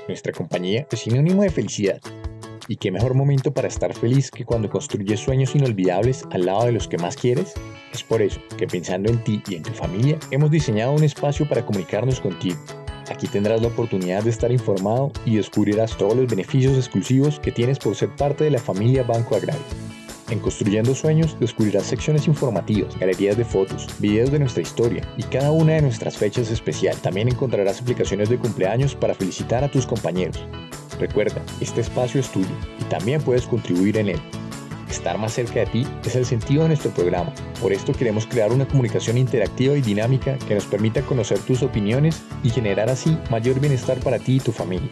Nuestra compañía es sinónimo de felicidad. ¿Y qué mejor momento para estar feliz que cuando construyes sueños inolvidables al lado de los que más quieres? Es por eso que pensando en ti y en tu familia, hemos diseñado un espacio para comunicarnos contigo. Aquí tendrás la oportunidad de estar informado y descubrirás todos los beneficios exclusivos que tienes por ser parte de la familia Banco Agrario. En Construyendo Sueños descubrirás secciones informativas, galerías de fotos, videos de nuestra historia y cada una de nuestras fechas especial. También encontrarás aplicaciones de cumpleaños para felicitar a tus compañeros. Recuerda, este espacio es tuyo y también puedes contribuir en él. Estar más cerca de ti es el sentido de nuestro programa. Por esto queremos crear una comunicación interactiva y dinámica que nos permita conocer tus opiniones y generar así mayor bienestar para ti y tu familia.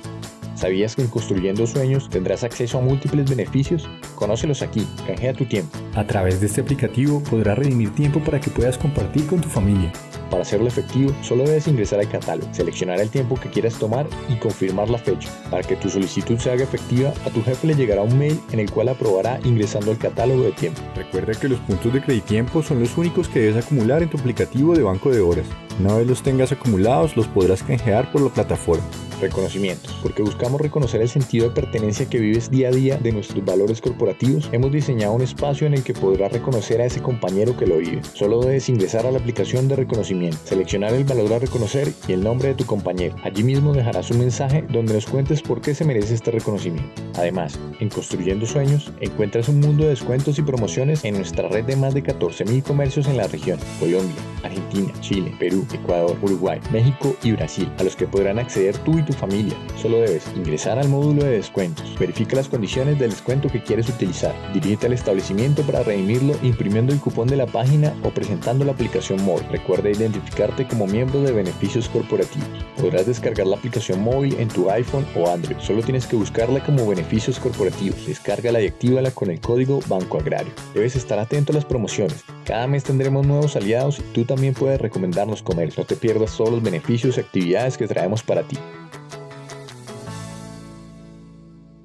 ¿Sabías que en Construyendo Sueños tendrás acceso a múltiples beneficios? Conócelos aquí, canjea tu tiempo. A través de este aplicativo podrás redimir tiempo para que puedas compartir con tu familia. Para hacerlo efectivo, solo debes ingresar al catálogo, seleccionar el tiempo que quieras tomar y confirmar la fecha. Para que tu solicitud se haga efectiva, a tu jefe le llegará un mail en el cual aprobará ingresando al catálogo de tiempo. Recuerda que los puntos de Creditiempo son los únicos que debes acumular en tu aplicativo de banco de horas. Una vez los tengas acumulados, los podrás canjear por la plataforma. Reconocimientos. Porque buscamos reconocer el sentido de pertenencia que vives día a día de nuestros valores corporativos, hemos diseñado un espacio en el que podrás reconocer a ese compañero que lo vive. Solo debes ingresar a la aplicación de reconocimiento, seleccionar el valor a reconocer y el nombre de tu compañero. Allí mismo dejarás un mensaje donde nos cuentes por qué se merece este reconocimiento. Además, en Construyendo Sueños encuentras un mundo de descuentos y promociones en nuestra red de más de 14.000 comercios en la región: Colombia, Argentina, Chile, Perú, Ecuador, Uruguay, México y Brasil, a los que podrán acceder tú y tu familia. Solo debes ingresar al módulo de descuentos, verifica las condiciones del descuento que quieres utilizar, dirígete al establecimiento para redimirlo imprimiendo el cupón de la página o presentando la aplicación móvil. Recuerda identificarte como miembro de beneficios corporativos. Podrás descargar la aplicación móvil en tu iPhone o Android. Solo tienes que buscarla como beneficios corporativos. Descárgala y actívala con el código Banco Agrario. Debes estar atento a las promociones. Cada mes tendremos nuevos aliados y tú también puedes recomendarnos comercio. No te pierdas todos los beneficios y actividades que traemos para ti.